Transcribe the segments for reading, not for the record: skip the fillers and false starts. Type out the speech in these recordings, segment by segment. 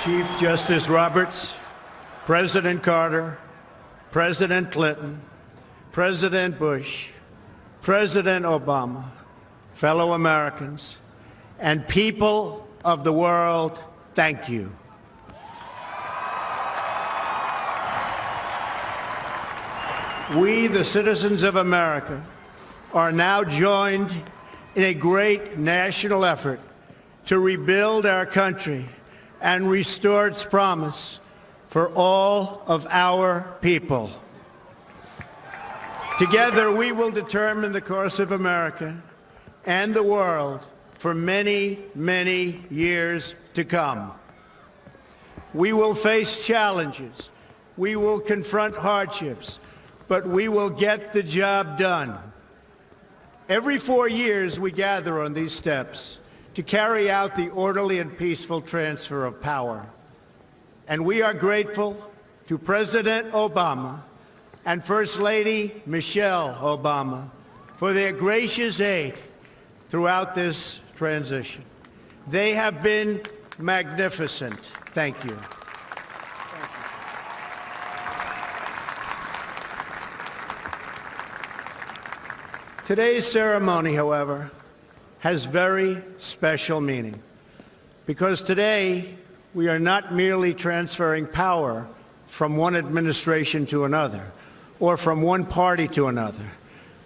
Chief Justice Roberts, President Carter, President Clinton, President Bush, President Obama, fellow Americans, and people of the world, thank you. We, the citizens of America, are now joined in a great national effort to rebuild our country and restore its promise for all of our people. Together, we will determine the course of America and the world for many, many years to come. We will face challenges. We will confront hardships, but we will get the job done. Every 4 years, we gather on these steps to carry out the orderly and peaceful transfer of power. And we are grateful to President Obama and First Lady Michelle Obama for their gracious aid throughout this transition. They have been magnificent. Thank you. Today's ceremony, however, has very special meaning, because today we are not merely transferring power from one administration to another or from one party to another,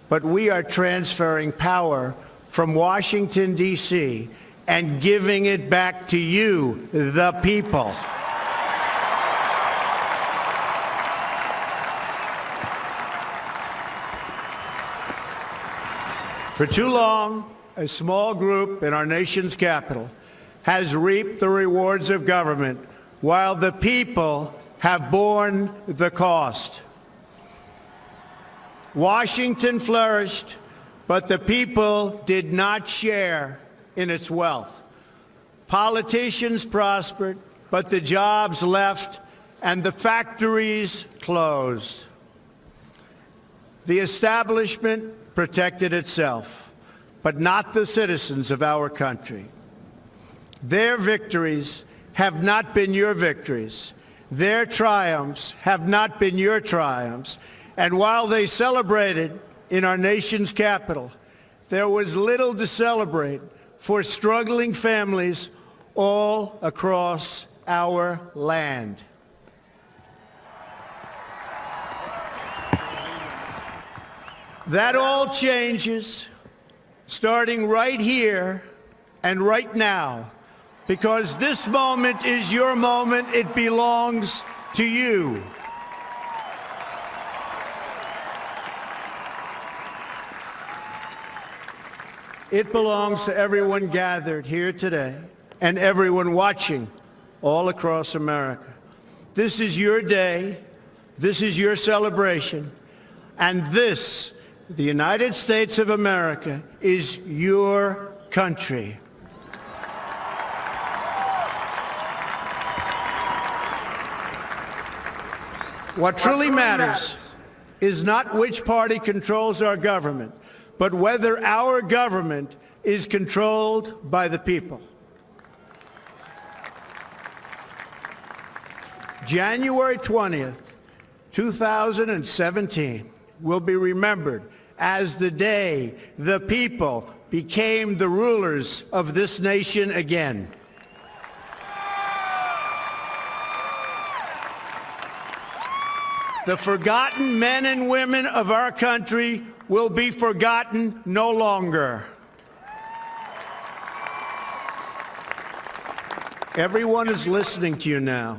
but we are transferring power from Washington, D.C., and giving it back to you, the people. For too long, a small group in our nation's capital has reaped the rewards of government while the people have borne the cost. Washington flourished, but the people did not share in its wealth. Politicians prospered, but the jobs left and the factories closed. The establishment protected itself, but not the citizens of our country. Their victories have not been your victories. Their triumphs have not been your triumphs. And while they celebrated in our nation's capital, there was little to celebrate for struggling families all across our land. That all changes starting right here and right now, because this moment is your moment. It belongs to you. It belongs to everyone gathered here today and everyone watching all across America. This is your day. This is your celebration. And this, the United States of America, is your country. What truly matters is not which party controls our government, but whether our government is controlled by the people. January 20th, 2017 will be remembered as the day the people became the rulers of this nation again. The forgotten men and women of our country will be forgotten no longer. Everyone is listening to you now.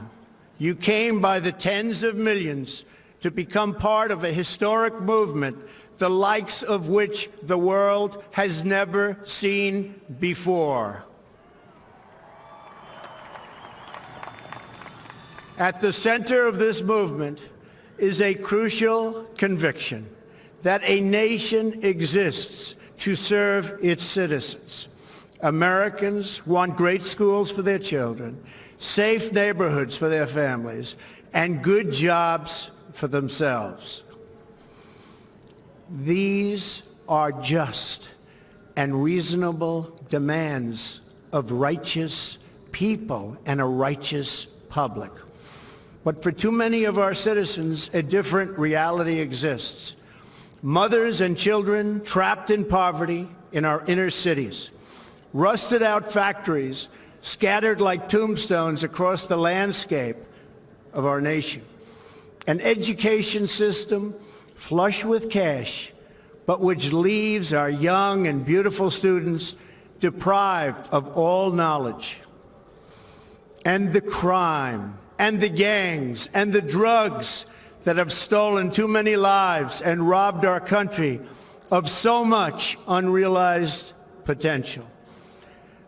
You came by the tens of millions to become part of a historic movement, the likes of which the world has never seen before. At the center of this movement is a crucial conviction that a nation exists to serve its citizens. Americans want great schools for their children, safe neighborhoods for their families, and good jobs for themselves. These are just and reasonable demands of righteous people and a righteous public. But for too many of our citizens, a different reality exists. Mothers and children trapped in poverty in our inner cities, rusted out factories scattered like tombstones across the landscape of our nation, an education system flush with cash, but which leaves our young and beautiful students deprived of all knowledge. And the crime, and the gangs, and the drugs that have stolen too many lives and robbed our country of so much unrealized potential.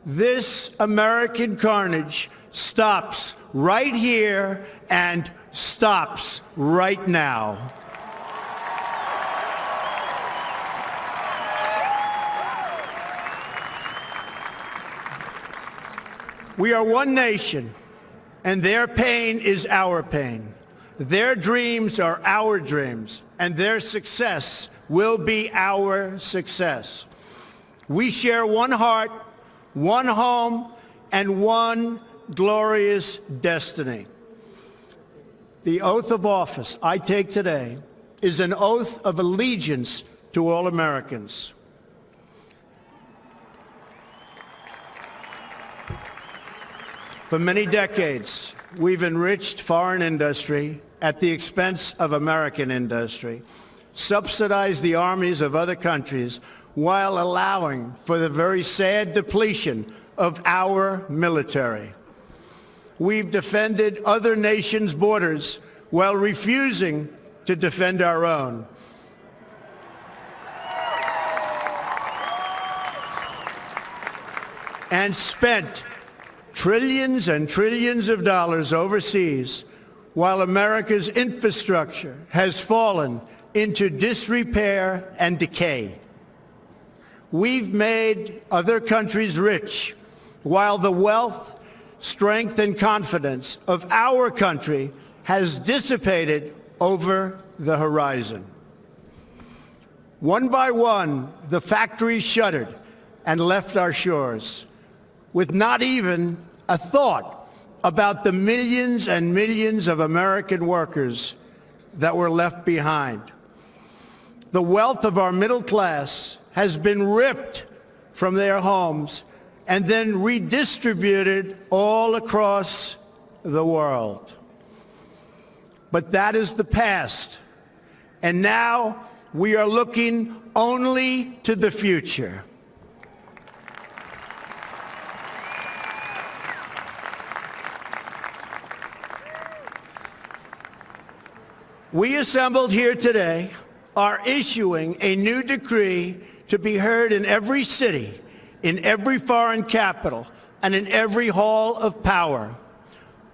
This American carnage stops right here and stops right now. We are one nation, and their pain is our pain. Their dreams are our dreams, and their success will be our success. We share one heart, one home, and one glorious destiny. The oath of office I take today is an oath of allegiance to all Americans. For many decades, we've enriched foreign industry at the expense of American industry, subsidized the armies of other countries while allowing for the very sad depletion of our military. We've defended other nations' borders while refusing to defend our own. And spent trillions and trillions of dollars overseas while America's infrastructure has fallen into disrepair and decay. We've made other countries rich while the wealth, strength, and confidence of our country has dissipated over the horizon. One by one, the factories shuttered and left our shores, with not even a thought about the millions and millions of American workers that were left behind. The wealth of our middle class has been ripped from their homes and then redistributed all across the world. But that is the past, and now we are looking only to the future. We assembled here today are issuing a new decree to be heard in every city, in every foreign capital, and in every hall of power.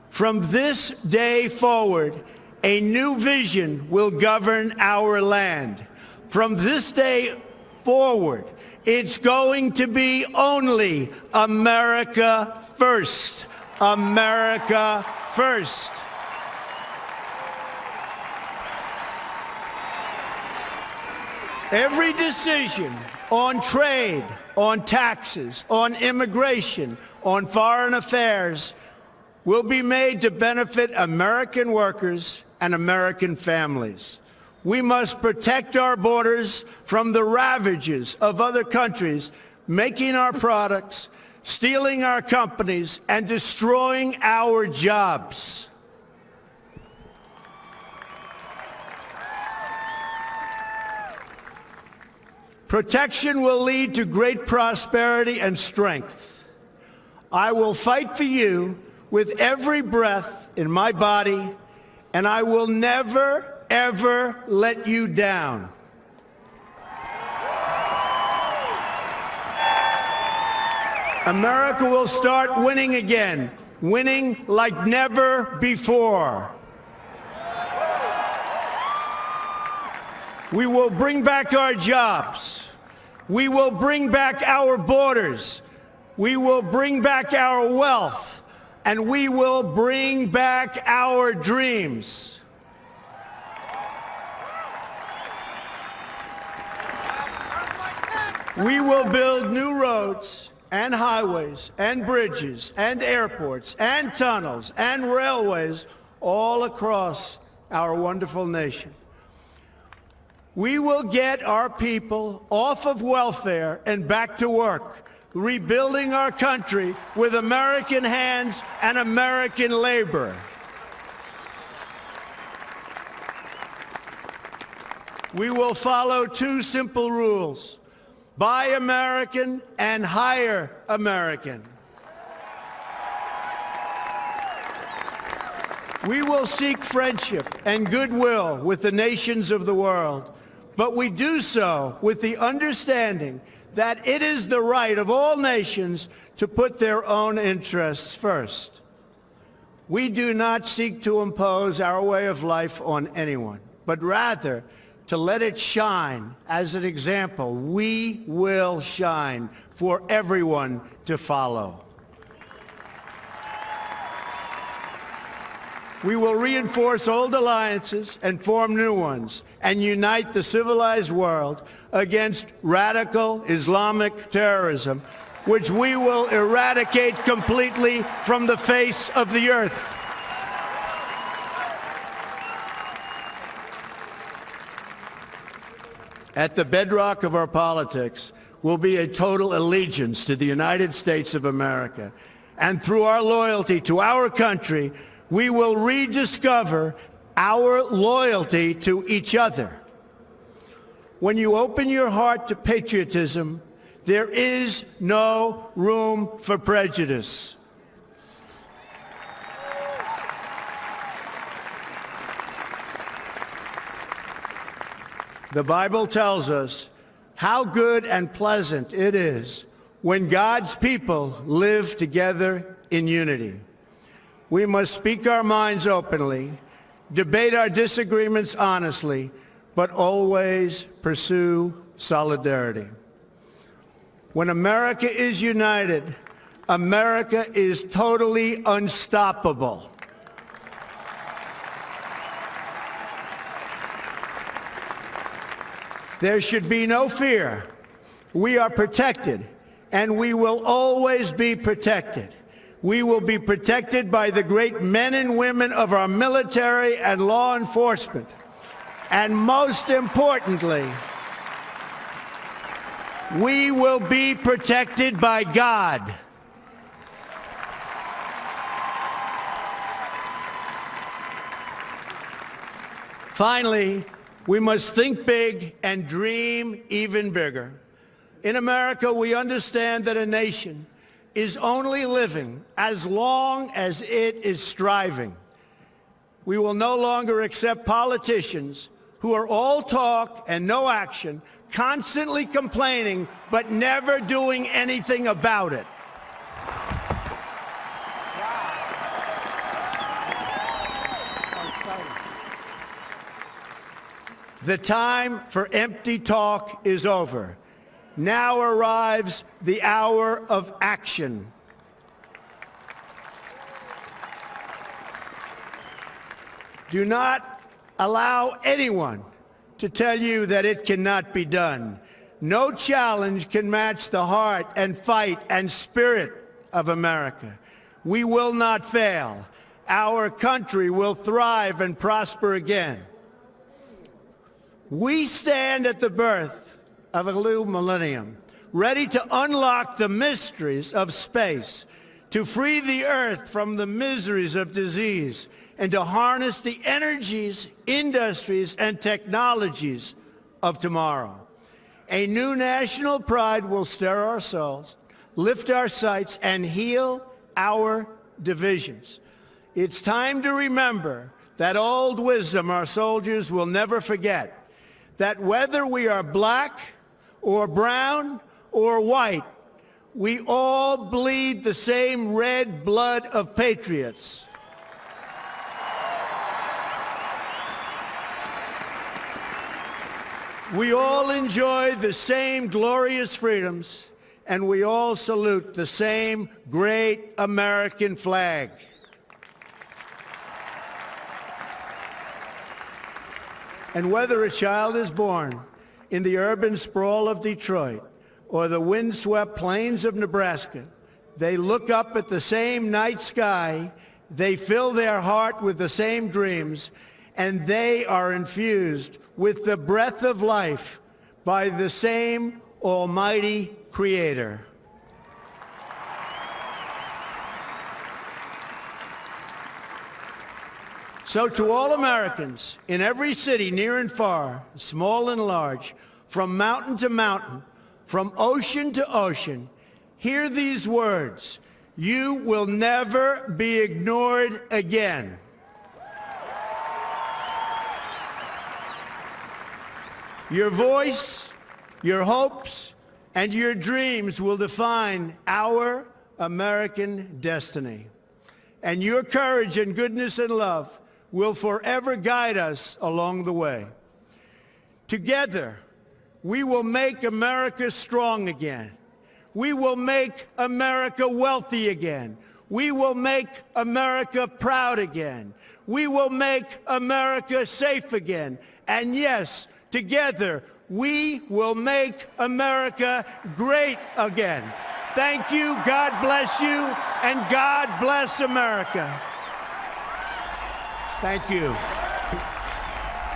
From this day forward, a new vision will govern our land. From this day forward, it's going to be only America first. America first. Every decision on trade, on taxes, on immigration, on foreign affairs will be made to benefit American workers and American families. We must protect our borders from the ravages of other countries making our products, stealing our companies, and destroying our jobs. Protection will lead to great prosperity and strength. I will fight for you with every breath in my body, and I will never, ever let you down. America will start winning again, winning like never before. We will bring back our jobs. We will bring back our borders. We will bring back our wealth. And we will bring back our dreams. We will build new roads and highways and bridges and airports and tunnels and railways all across our wonderful nation. We will get our people off of welfare and back to work, rebuilding our country with American hands and American labor. We will follow two simple rules: buy American and hire American. We will seek friendship and goodwill with the nations of the world, but we do so with the understanding that it is the right of all nations to put their own interests first. We do not seek to impose our way of life on anyone, but rather to let it shine as an example. We will shine for everyone to follow. We will reinforce old alliances and form new ones and unite the civilized world against radical Islamic terrorism, which we will eradicate completely from the face of the earth. At the bedrock of our politics will be a total allegiance to the United States of America. And through our loyalty to our country, we will rediscover our loyalty to each other. When you open your heart to patriotism, there is no room for prejudice. The Bible tells us how good and pleasant it is when God's people live together in unity. We must speak our minds openly, debate our disagreements honestly, but always pursue solidarity. When America is united, America is totally unstoppable. There should be no fear. We are protected, and we will always be protected. We will be protected by the great men and women of our military and law enforcement. And most importantly, we will be protected by God. Finally, we must think big and dream even bigger. In America, we understand that a nation is only living as long as it is striving. We will no longer accept politicians who are all talk and no action, constantly complaining but never doing anything about it. The time for empty talk is over. Now arrives the hour of action. Do not allow anyone to tell you that it cannot be done. No challenge can match the heart and fight and spirit of America. We will not fail. Our country will thrive and prosper again. We stand at the birth of a new millennium, ready to unlock the mysteries of space, to free the earth from the miseries of disease, and to harness the energies, industries, and technologies of tomorrow. A new national pride will stir our souls, lift our sights, and heal our divisions. It's time to remember that old wisdom our soldiers will never forget, that whether we are black or brown or white, we all bleed the same red blood of patriots. We all enjoy the same glorious freedoms, and we all salute the same great American flag. And whether a child is born in the urban sprawl of Detroit or the windswept plains of Nebraska. They look up at the same night sky, they fill their heart with the same dreams, and they are infused with the breath of life by the same Almighty Creator. So to all Americans in every city, near and far, small and large, from mountain to mountain, from ocean to ocean, hear these words: you will never be ignored again. Your voice, your hopes, and your dreams will define our American destiny. And your courage and goodness and love will forever guide us along the way. Together, we will make America strong again. We will make America wealthy again. We will make America proud again. We will make America safe again. And yes, together, we will make America great again. Thank you, God bless you, and God bless America. Thank you.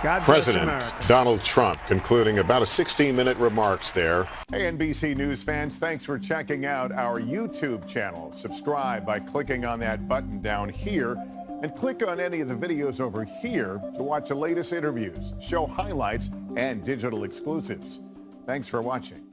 God bless America. President Donald Trump concluding about a 16-minute remarks there. Hey, NBC News fans, thanks for checking out our YouTube channel. Subscribe by clicking on that button down here and click on any of the videos over here to watch the latest interviews, show highlights, and digital exclusives. Thanks for watching.